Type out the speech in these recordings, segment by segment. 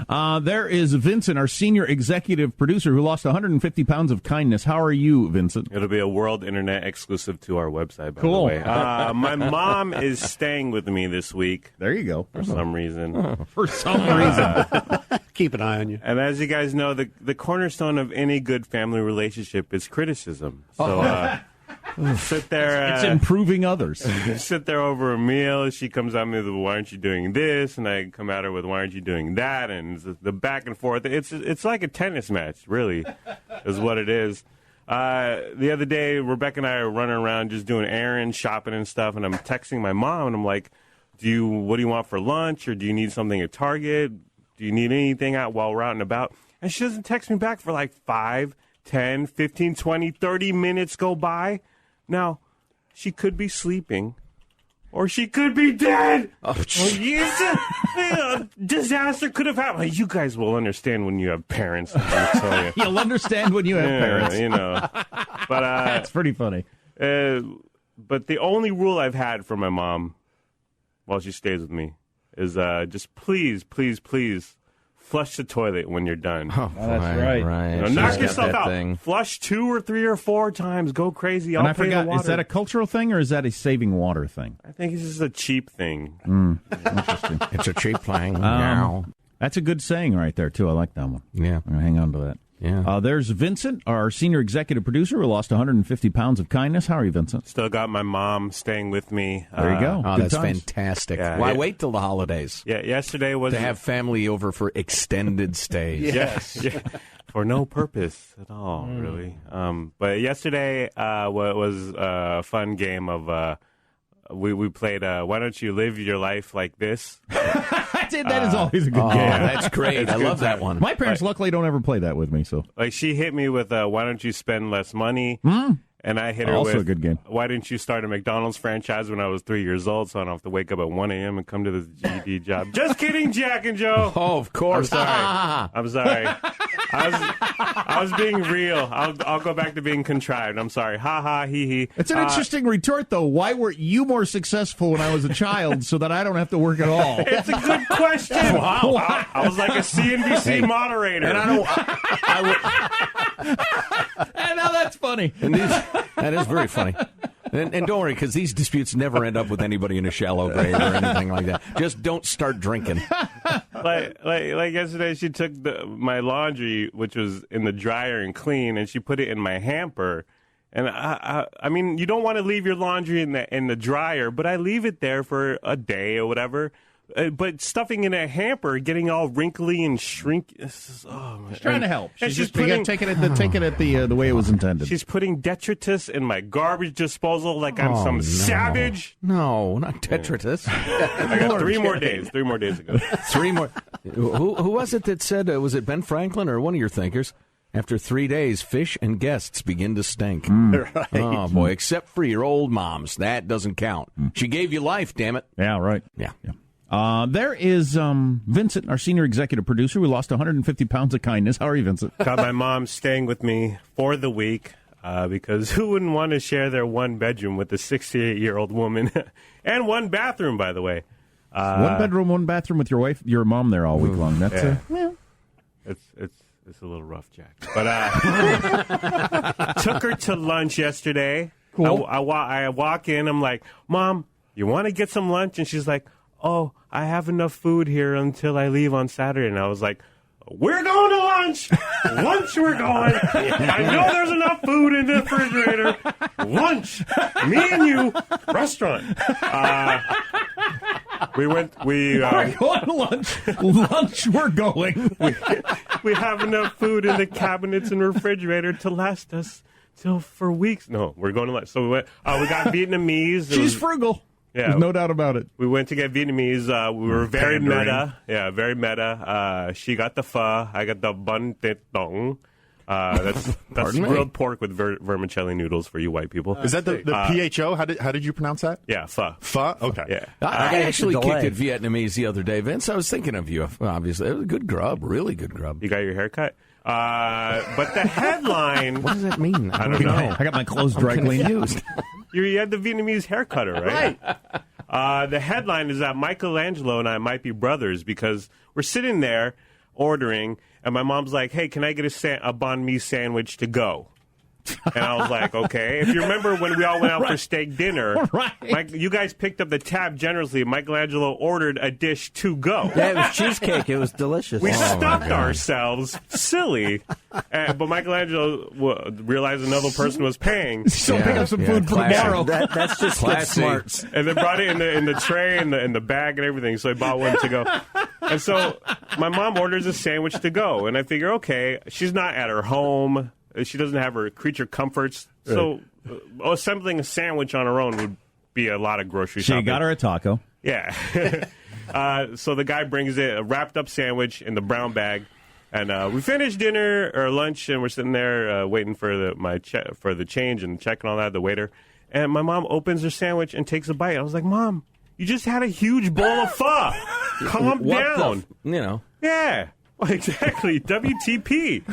There is Vincent, our senior executive producer, who lost 150 pounds of kindness. How are you, Vincent? It'll be a world internet exclusive to our website, by Cool. the way. My mom is staying with me this week. There you go. For some reason. For some reason. Keep an eye on you. And as you guys know, the cornerstone of any good family relationship is criticism. So sit there. It's improving others. Sit there over a meal. She comes at me with, why aren't you doing this? And I come at her with, why aren't you doing that? And the back and forth. It's like a tennis match, really, is what it is. The other day, Rebecca and I are running around just doing errands, shopping and stuff, and I'm texting my mom, and I'm like, what do you want for lunch, or do you need something at Target? Do you need anything out while we're out and about? And she doesn't text me back for like 5, 10, 15, 20, 30 minutes go by. Now, she could be sleeping, or she could be dead. Disaster could have happened. You guys will understand when you have parents. You'll understand when you have parents. You know. But that's pretty funny. But the only rule I've had from my mom while she stays with me is just please, please, please flush the toilet when you're done. Oh, that's right. You know, knock yourself out. Flush 2 or 3 or 4 times. Go crazy. I'll pay the water. Is that a cultural thing or is that a saving water thing? I think it's just a cheap thing. Interesting. It's a cheap thing. Now. That's a good saying right there, too. I like that one. Yeah. I'm going to hang on to that. Yeah. There's Vincent, our senior executive producer, who lost 150 pounds of kindness. How are you, Vincent? Still got my mom staying with me. There you go. Oh, that's fantastic. Yeah, Why wait till the holidays? Yeah, yesterday was... To have family over for extended stays. Yes. Yeah. For no purpose at all, really. But yesterday was a fun game of... We played Why Don't You Live Your Life Like This? That is always a good game. That's great. I love that one. My parents luckily don't ever play that with me. So, like, she hit me with Why Don't You Spend Less Money? And I hit her also with a good game. Why didn't you start a McDonald's franchise when I was 3 years old so I don't have to wake up at 1 a.m. and come to this GED job? Just kidding, Jack and Joe. Oh, of course. I'm sorry. I was being real. I'll go back to being contrived. I'm sorry. Ha ha, hee hee. It's an interesting retort, though. Why weren't you more successful when I was a child so that I don't have to work at all? It's a good question. Wow. I was like a CNBC moderator. And And now that's funny. That is very funny. And don't worry, because these disputes never end up with anybody in a shallow grave or anything like that. Just don't start drinking. Like yesterday, she took my laundry, which was in the dryer and clean, and she put it in my hamper. And I mean, you don't want to leave your laundry in the dryer, but I leave it there for a day or whatever. But stuffing in a hamper, getting all wrinkly and shrink. She's trying to help. She's just take it at the way it was intended. She's putting detritus in my garbage disposal like I'm some savage. No, not detritus. I got 3 more days. 3 more days ago. 3 more. Who was it that said? Was it Ben Franklin or one of your thinkers? After 3 days, fish and guests begin to stink. Right. Oh, boy, except for your old moms. That doesn't count. She gave you life, damn it. Yeah, right. Yeah. There is Vincent, our senior executive producer, who lost 150 pounds of kindness. How are you, Vincent? Got my mom staying with me for the week because who wouldn't want to share their 1 bedroom with a 68-year-old woman? And 1 bathroom, by the way. 1 bedroom, 1 bathroom with your mom there all week long. That's It's a little rough, Jack. But took her to lunch yesterday. Cool. I walk in. I'm like, Mom, you want to get some lunch? And she's like, oh, I have enough food here until I leave on Saturday. And I was like, we're going to lunch. Lunch, we're going. I know there's enough food in the refrigerator. Lunch. Me and you. Restaurant. We're going to lunch. Lunch, we're going. We have enough food in the cabinets and refrigerator to last us for weeks. No, we're going to lunch. So we got Vietnamese. She's frugal. Yeah, there's no doubt about it. We went to get Vietnamese. We were very meta. Yeah, very meta. She got the pho. I got the bun tết dong. That's grilled pork with vermicelli noodles for you white people. Is that the PHO? How did you pronounce that? Yeah, pho. Pho? Okay. Yeah. I actually kicked at Vietnamese the other day, Vince. I was thinking of you, obviously. It was a good grub, really good grub. You got your hair cut? But the headline... What does that mean? I don't know. I got my clothes dry cleaned. You had the Vietnamese hair cutter, right? Right. The headline is that Michelangelo and I might be brothers because we're sitting there. ordering, and my mom's like, "Hey, can I get a banh mi sandwich to go?" And I was like, okay. If you remember when we all went out for steak dinner, you guys picked up the tab generously. Michelangelo ordered a dish to go. Yeah, it was cheesecake. It was delicious. We stuffed ourselves. Silly. But Michelangelo realized another person was paying. So pick up some food for tomorrow. That's just good smarts. And then brought it in the tray and the bag and everything. So I bought one to go. And so my mom orders a sandwich to go. And I figure, okay, she's not at her home. She doesn't have her creature comforts, so assembling a sandwich on her own would be a lot of grocery shopping. She got her a taco. Yeah. So the guy brings it, a wrapped-up sandwich in the brown bag, and we finished dinner or lunch, and we're sitting there waiting for the change and check and all that, the waiter. And my mom opens her sandwich and takes a bite. I was like, Mom, you just had a huge bowl of pho. Calm down. Yeah. Exactly, WTP.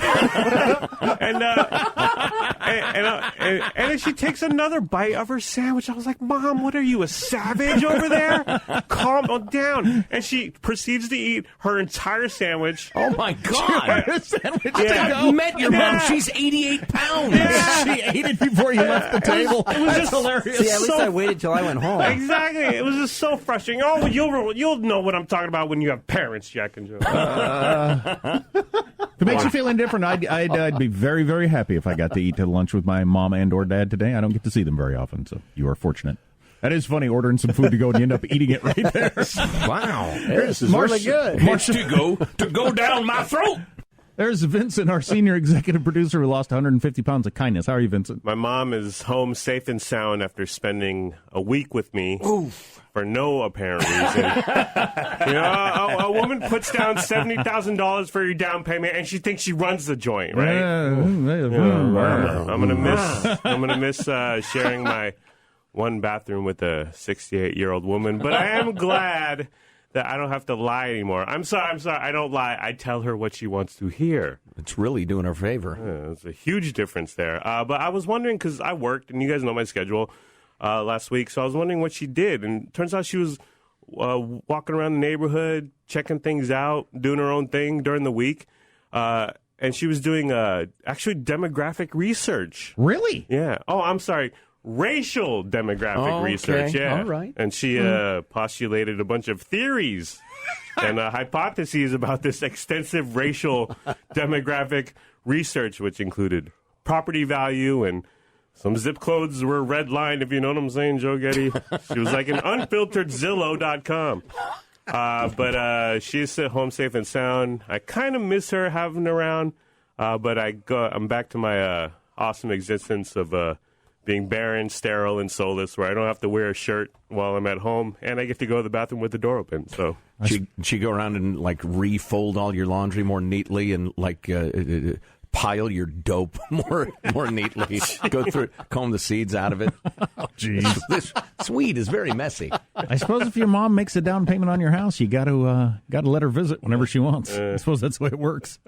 and then she takes another bite of her sandwich. I was like, Mom, what are you, a savage over there? Calm down. And she proceeds to eat her entire sandwich. Oh, my God. Yeah. You met your mom. She's 88 pounds. Yeah. She ate it before you left the table. It was just hilarious. See, at least I waited till I went home. Exactly. It was just so frustrating. Oh, you'll know what I'm talking about when you have parents, Jack and Joe. If it makes you feel indifferent, I'd be very, very happy if I got to eat lunch with my mom and or dad today. I don't get to see them very often, so you are fortunate. That is funny, ordering some food to go and you end up eating it right there. Wow. This is really good. It's to go down my throat. There's Vincent, our senior executive producer, who lost 150 pounds of kindness. How are you, Vincent? My mom is home safe and sound after spending a week with me. For no apparent reason. A woman puts down $70,000 for your down payment, and she thinks she runs the joint, right? I'm gonna miss sharing my one bathroom with a 68-year-old woman, but I am glad that I don't have to lie anymore. I'm sorry, I don't lie. I tell her what she wants to hear. It's really doing her favor. There's a huge difference there. But I was wondering, because I worked, and you guys know my schedule, last week, so I was wondering what she did. And it turns out she was walking around the neighborhood, checking things out, doing her own thing during the week. And she was doing actually demographic research. Really? Yeah. Oh, I'm sorry. Racial demographic research, yeah. All right. And she postulated a bunch of theories and hypotheses about this extensive racial demographic research, which included property value and some zip codes were redlined, if you know what I'm saying, Joe Getty. She was like an unfiltered Zillow.com. But she's at home safe and sound. I kind of miss her having her around, but I'm back to my awesome existence of being barren, sterile, and soulless, where I don't have to wear a shirt while I'm at home, and I get to go to the bathroom with the door open. So she go around and like refold all your laundry more neatly and like pile your dope more neatly. Go through, comb the seeds out of it. Oh, jeez. This suite is very messy. I suppose if your mom makes a down payment on your house, you got to let her visit whenever she wants. I suppose that's the way it works.